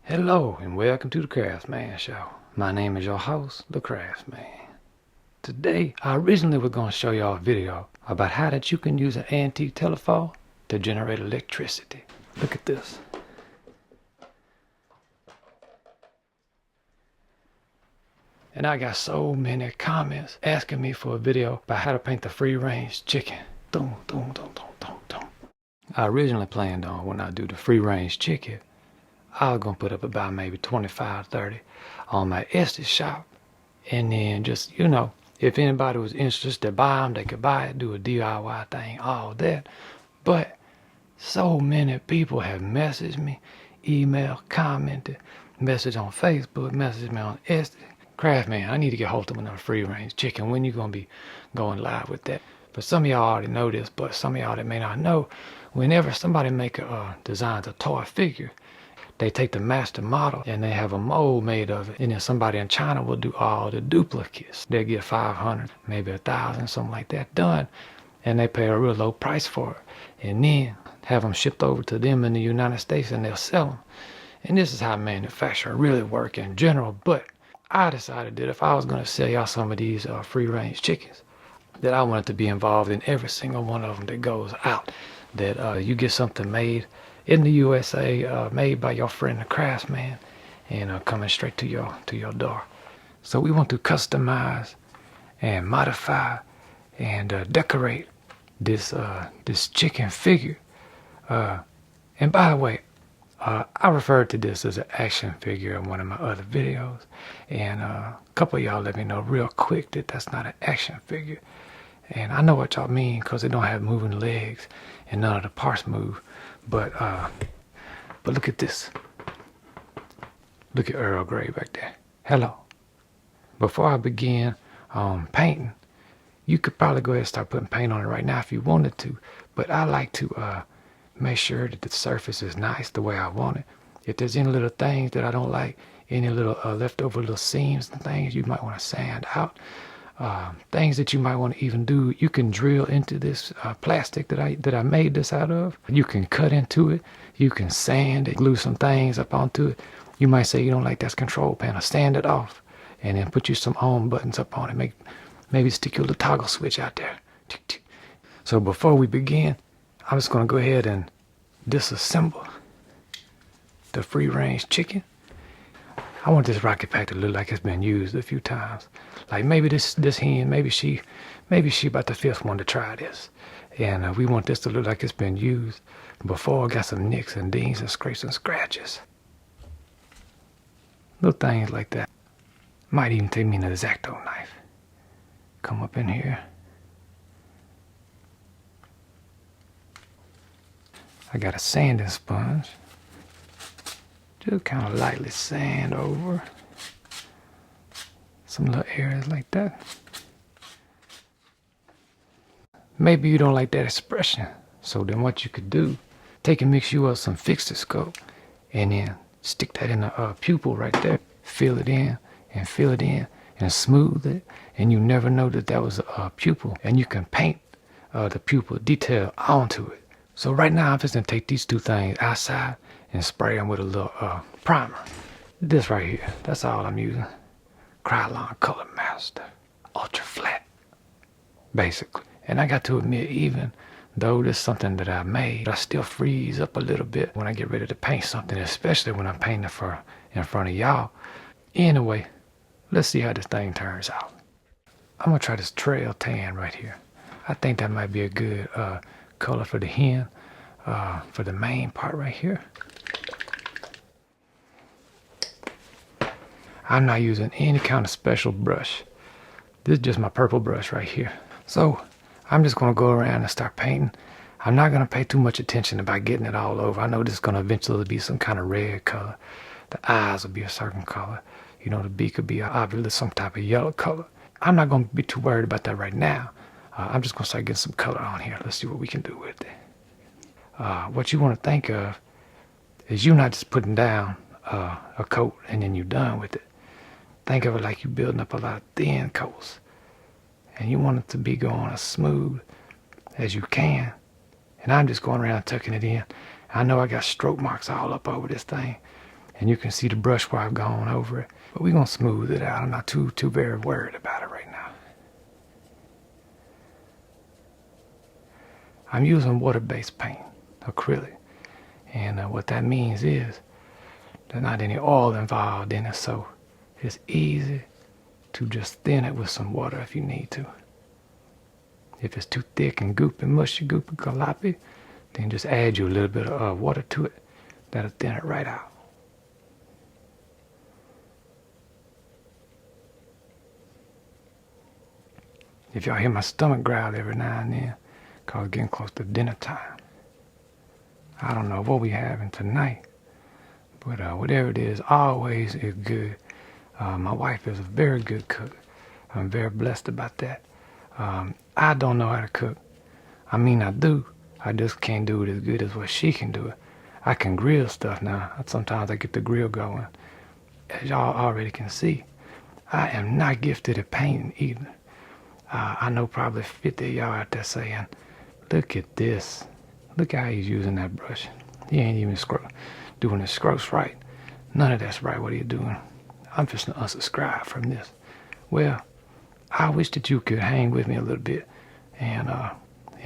Hello and welcome to the Craftsman Show. My name is your host, the Craftsman. Today, I originally was going to show y'all a video about how that you can use an antique telephone to generate electricity. Look at this. And I got so many comments asking me for a video about how to paint the free range chicken. Dum, dum, dum, dum, dum, dum. I originally planned on when I do the free range chicken, I was gonna put up about maybe 25, 30 on my Etsy shop. And then just, if anybody was interested to buy them, they could buy it, do a DIY thing, all that. But so many people have messaged me, email, commented, message on Facebook, message me on Etsy. Craftman, I need to get hold of another free range chicken. When you gonna be going live with that? But some of y'all already know this, but some of y'all that may not know, whenever somebody designs a toy figure, they take the master model and they have a mold made of it. And then somebody in China will do all the duplicates. They'll get 500, maybe 1,000, something like that done. And they pay a real low price for it. And then have them shipped over to them in the United States and they'll sell them. And this is how manufacturing really work in general. But I decided that if I was going to sell y'all some of these free range chickens, that I wanted to be involved in every single one of them that goes out. That you get something made in the USA, made by your friend the Craftsman, and coming straight to your door. So we want to customize and modify and decorate this chicken figure. And by the way, I referred to this as an action figure in one of my other videos, and a couple of y'all let me know real quick that that's not an action figure. And I know what y'all mean, because it don't have moving legs and none of the parts move. But look at this. Look at Earl Grey back there. Hello. Before I begin painting, you could probably go ahead and start putting paint on it right now if you wanted to. But I like to make sure that the surface is nice the way I want it. If there's any little things that I don't like, any little leftover little seams and things, you might want to sand out. Things that you might want to even do, you can drill into this plastic that I made this out of. You can cut into it. You can sand it, glue some things up onto it. You might say you don't like that control panel. Sand it off and then put you some on buttons up on it. Maybe stick your little toggle switch out there. So before we begin, I'm just going to go ahead and disassemble the free range chicken. I want this rocket pack to look like it's been used a few times. Like maybe this hen, maybe she about the fifth one to try this. And we want this to look like it's been used before. Got some nicks and dings and scrapes and scratches. Little things like that. Might even take me an X-Acto knife. Come up in here. I got a sanding sponge. Just kind of lightly sand over some little areas like that. Maybe you don't like that expression, so then what you could do, take and mix you up some Fixit Sculpt and then stick that in the pupil right there. Fill it in and smooth it, and you never know that was a pupil, and you can paint the pupil detail onto it. So right now I'm just gonna take these two things outside and spray them with a little primer. This right here, that's all I'm using. Krylon Color Master, ultra flat, basically. And I got to admit, even though this is something that I made, I still freeze up a little bit when I get ready to paint something, especially when I'm painting in front of y'all. Anyway, let's see how this thing turns out. I'm gonna try this trail tan right here. I think that might be a good color for the hen, for the main part right here. I'm not using any kind of special brush. This is just my purple brush right here. So I'm just gonna go around and start painting. I'm not gonna pay too much attention about getting it all over. I know this is gonna eventually be some kind of red color. The eyes will be a certain color. The beak could be obviously some type of yellow color. I'm not gonna be too worried about that right now. I'm just gonna start getting some color on here. Let's see what we can do with it. What you wanna think of is you not just putting down a coat and then you're done with it. Think of it like you're building up a lot of thin coats. And you want it to be going as smooth as you can. And I'm just going around tucking it in. I know I got stroke marks all up over this thing. And you can see the brush where I've gone over it. But we're going to smooth it out. I'm not too very worried about it right now. I'm using water-based paint, acrylic. And what that means is there's not any oil involved in it, so it's easy to just thin it with some water if you need to. If it's too thick and goopy, mushy, goopy, gloppy, then just add you a little bit of water to it. That'll thin it right out. If y'all hear my stomach growl every now and then, cause it's getting close to dinner time. I don't know what we having tonight, but whatever it is, always is good. My wife is a very good cook. I'm very blessed about that. I don't know how to cook. I mean, I do. I just can't do it as good as what she can do it. I can grill stuff now. Sometimes I get the grill going. As y'all already can see, I am not gifted at painting either. I know probably 50 of y'all out there saying, look at this. Look how he's using that brush. He ain't even doing his strokes right. None of that's right what he's doing. I'm just gonna unsubscribe from this. Well, I wish that you could hang with me a little bit and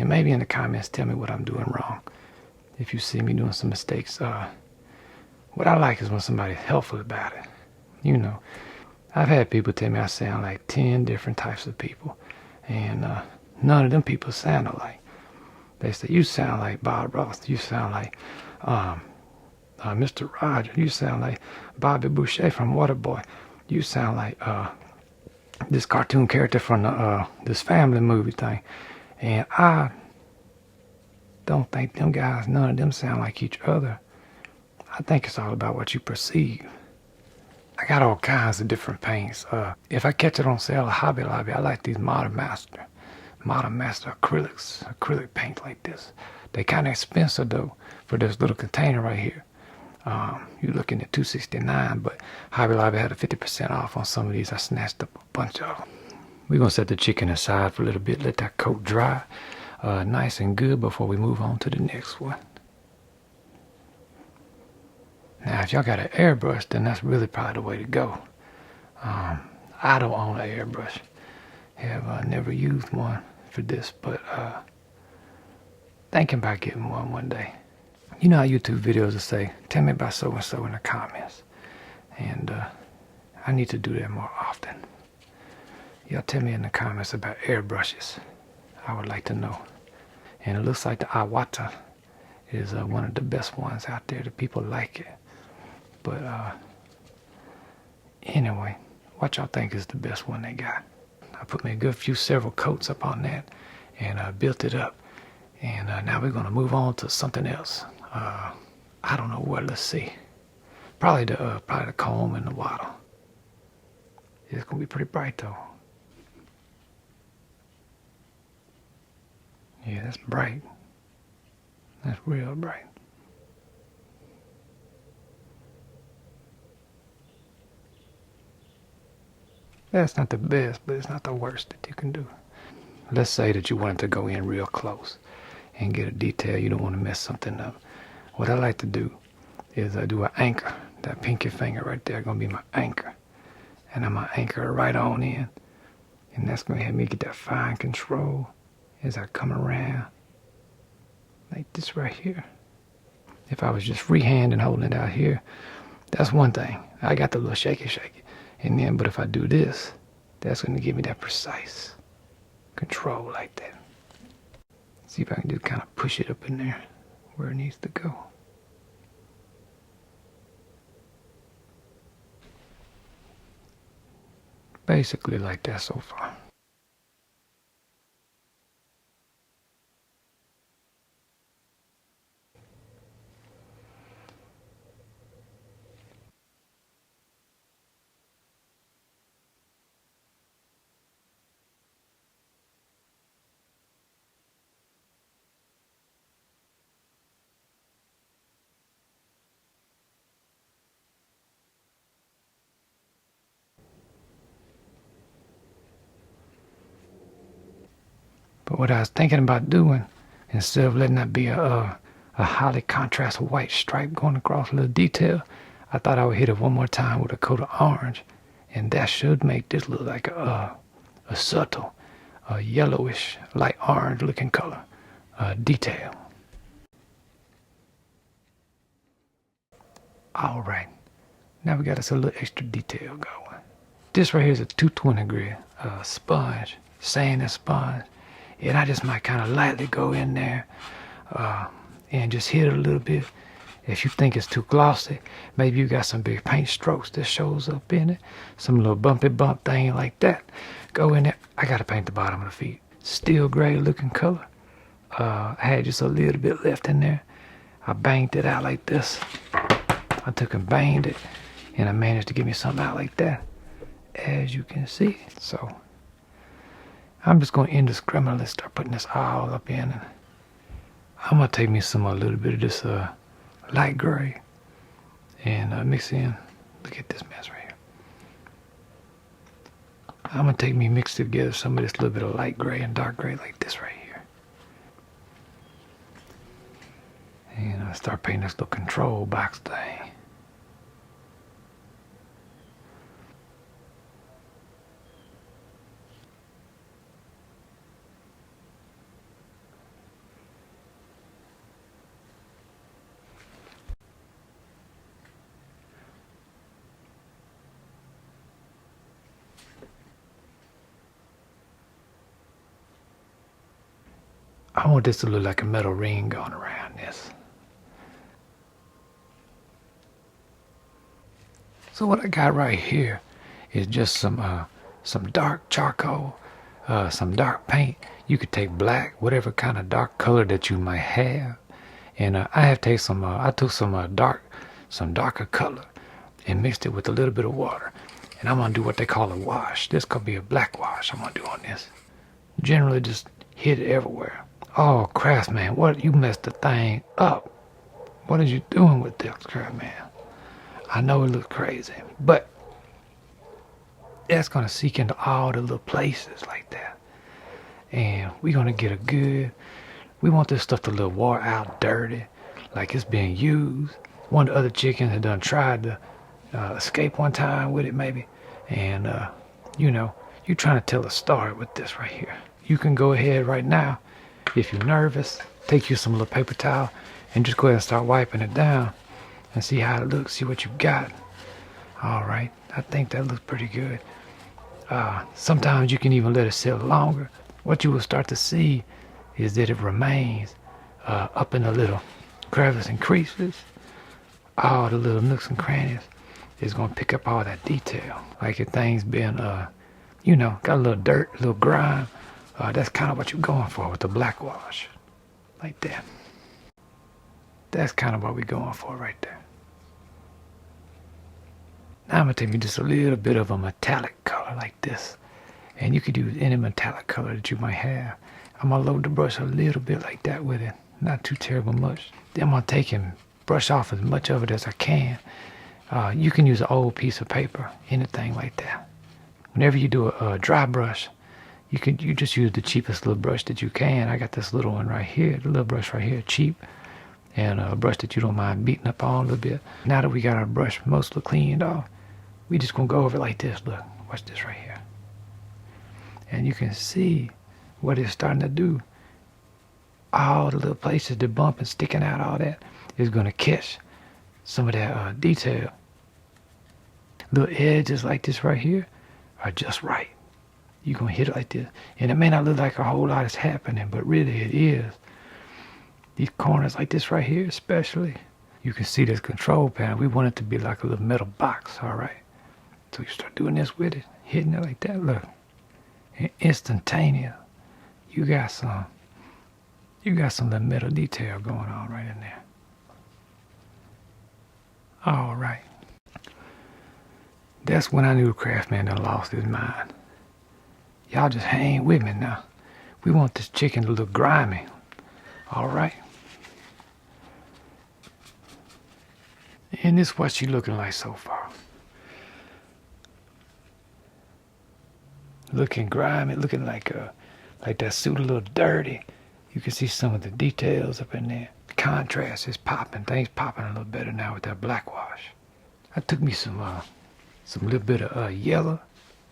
maybe in the comments tell me what I'm doing wrong. If you see me doing some mistakes, what I like is when somebody's helpful about it. You know, I've had people tell me I sound like 10 different types of people, and none of them people sound alike. They say, you sound like Bob Ross, you sound like Mr. Rogers, you sound like Bobby Boucher from Waterboy, you sound like this cartoon character from this family movie thing. And I don't think them guys, none of them sound like each other. I think it's all about what you perceive. I got all kinds of different paints. If I catch it on sale at Hobby Lobby, I like these Modern Master acrylic paint like this. They kind of expensive though for this little container right here. You're looking at $269, but Hobby Lobby had a 50% off on some of these. I snatched up a bunch of them. We're gonna set the chicken aside for a little bit, let that coat dry nice and good before we move on to the next one. Now, if y'all got an airbrush, then that's really probably the way to go. I don't own an airbrush. Have never used one for this, but thinking about getting one day. You know how YouTube videos will say, tell me about so and so in the comments, and I need to do that more often. Y'all tell me in the comments about airbrushes. I would like to know. And it looks like the Iwata is one of the best ones out there. The people like it. But anyway, what y'all think is the best one they got? I put me a good several coats up on that and built it up. And now we're gonna move on to something else. I don't know what. Let's see. Probably the comb and the wattle. It's gonna be pretty bright though. Yeah, that's bright. That's real bright. That's not the best, but it's not the worst that you can do. Let's say that you wanted to go in real close and get a detail. You don't want to mess something up. What I like to do is do an anchor. That pinky finger right there gonna be my anchor. And I'm gonna anchor it right on in. And that's gonna help me get that fine control as I come around like this right here. If I was just freehand and holding it out here, that's one thing. I got the little shaky. And then, but if I do this, that's gonna give me that precise control like that. See if I can just kind of push it up in there where it needs to go. Basically like that so far. But what I was thinking about doing, instead of letting that be a highly contrast white stripe going across a little detail, I thought I would hit it one more time with a coat of orange, and that should make this look like a subtle, yellowish, light orange looking color detail. All right, now we got us a little extra detail going. This right here is a 220 grit sponge, sand and sponge, and I just might kind of lightly go in there and just hit it a little bit. If you think it's too glossy, maybe you got some big paint strokes that shows up in it, some little bumpy bump thing like that. Go in there. I gotta paint the bottom of the feet. Steel gray looking color. I had just a little bit left in there. I banged it out like this. I took and banged it, and I managed to get me something out like that, as you can see. So I'm just going to indiscriminately start putting this all up in. I'm going to take me a little bit of this light gray and mix in. Look at this mess right here. I'm going to mix together some of this little bit of light gray and dark gray like this right here. And I start painting this little control box thing. I want this to look like a metal ring going around this. So what I got right here is just some dark charcoal, some dark paint. You could take black, whatever kind of dark color that you might have, and I took some darker color and mixed it with a little bit of water. And I'm gonna do what they call a wash. This could be a black wash I'm gonna do on this. Generally just hit it everywhere. Oh, Craftsman, what, you messed the thing up. What are you doing with this, Craftsman? I know it looks crazy, but that's gonna seek into all the little places like that. And we're gonna get we want this stuff to look wore out, dirty, like it's being used. One of the other chickens had done tried to escape one time with it maybe. And you're trying to tell a story with this right here. You can go ahead right now, if you're nervous, take you some little paper towel and just go ahead and start wiping it down and see how it looks, see what you got. All right, I think that looks pretty good. Sometimes you can even let it sit longer. What you will start to see is that it remains up in the little crevices and creases. All the little nooks and crannies is going to pick up all that detail. Like if things been, got a little dirt, a little grime. That's kind of what you're going for with the black wash. Like that. That's kind of what we're going for right there. Now I'm going to take me just a little bit of a metallic color like this. And you could use any metallic color that you might have. I'm going to load the brush a little bit like that with it. Not too terrible much. Then I'm going to take and brush off as much of it as I can. You can use an old piece of paper, anything like that. Whenever you do a dry brush, you just use the cheapest little brush that you can. I got this little one right here, the little brush right here, cheap. And a brush that you don't mind beating up on a little bit. Now that we got our brush mostly cleaned off, we just gonna go over it like this. Look, watch this right here. And you can see what it's starting to do. All the little places that bump and sticking out, all that is gonna catch some of that detail. Little edges like this right here are just right. You're gonna hit it like this. And it may not look like a whole lot is happening, but really it is. These corners like this right here especially, you can see this control panel. We want it to be like a little metal box, all right? So you start doing this with it, hitting it like that, look. Instantaneous. You got some little metal detail going on right in there. All right. That's when I knew the Craftsman done lost his mind. Y'all just hang with me now. We want this chicken to look grimy. All right. And this is what she looking like so far. Looking grimy, looking like that suit a little dirty. You can see some of the details up in there. The contrast is popping. Things popping a little better now with that black wash. I took me some little bit of yellow,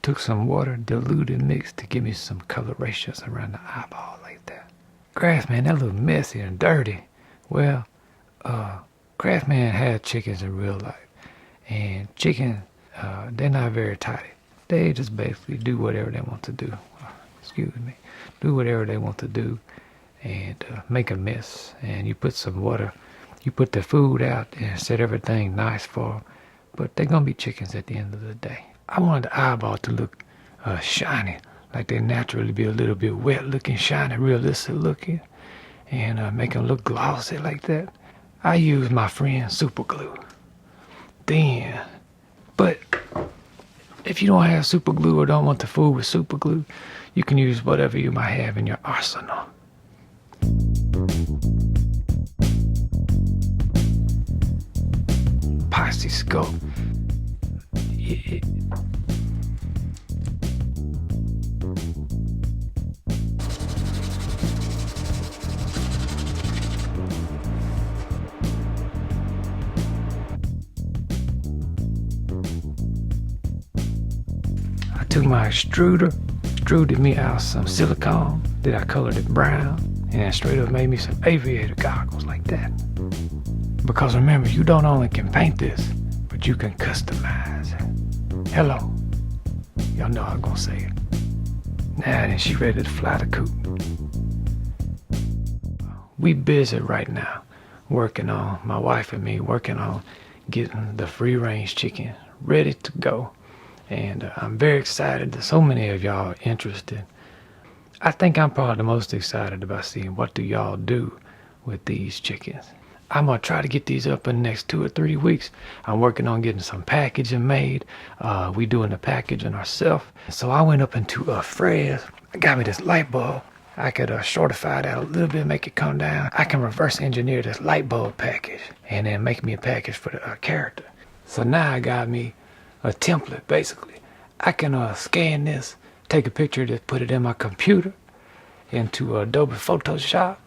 took some water, diluted mix to give me some colorations around the eyeball like that. Craftsman, that look messy and dirty. Well, Craftsman had chickens in real life, and chickens, they're not very tidy. They just basically do whatever they want to do. Excuse me. Do whatever they want to do and make a mess. And you put some water, you put the food out and set everything nice for them. But they're going to be chickens at the end of the day. I wanted the eyeball to look shiny, like they naturally be a little bit wet looking, shiny, realistic looking, and make them look glossy like that. I use my friend super glue. Then, but if you don't have super glue or don't want the food with super glue, you can use whatever you might have in your arsenal. Epoxy Sculpt. Yeah. I took my extruded me out some silicone, then I colored it brown, and then straight up made me some aviator goggles like that. Because remember, you don't only can paint this, but you can customize it. Hello. Y'all know I'm gonna say it. Now then, she ready to fly the coop. We busy right now, working on, my wife and me, working on getting the free range chicken ready to go. And I'm very excited that so many of y'all are interested. I think I'm probably the most excited about seeing what do y'all do with these chickens. I'm going to try to get these up in the next 2 or 3 weeks. I'm working on getting some packaging made. We doing the packaging ourselves. So I went up into Fred's. I got me this light bulb. I could shortify that a little bit, make it come down. I can reverse engineer this light bulb package and then make me a package for the character. So now I got me a template, basically. I can scan this, take a picture of this, put it in my computer into Adobe Photoshop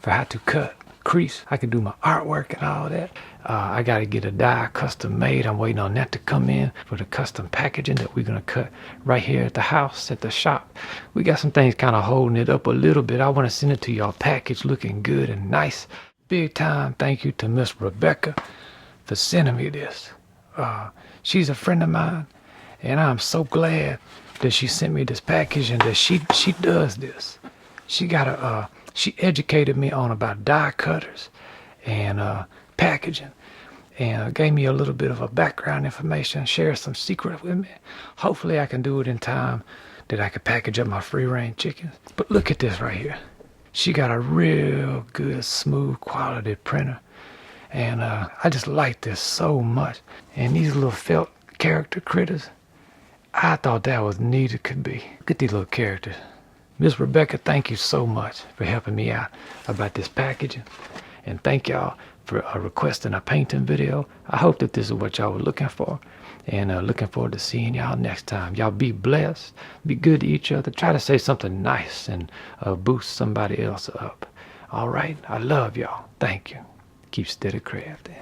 for how to cut, crease. I can do my artwork and all that. I got to get a die custom made. I'm waiting on that to come in for the custom packaging that we're going to cut right here at the house, at the shop. We got some things kind of holding it up a little bit. I want to send it to y'all package looking good and nice. Big time thank you to Miss Rebecca for sending me this. She's a friend of mine, and I'm so glad that she sent me this package and that she does this. She educated me on about die cutters and packaging, and gave me a little bit of a background information, shared some secrets with me. Hopefully I can do it in time that I can package up my free range chickens. But look at this right here. She got a real good, smooth quality printer. And I just like this so much. And these little felt character critters, I thought that was neat it could be. Look at these little characters. Miss Rebecca, thank you so much for helping me out about this packaging. And thank y'all for requesting a painting video. I hope that this is what y'all were looking for. And looking forward to seeing y'all next time. Y'all be blessed. Be good to each other. Try to say something nice and boost somebody else up. All right? I love y'all. Thank you. Keep steady crafting.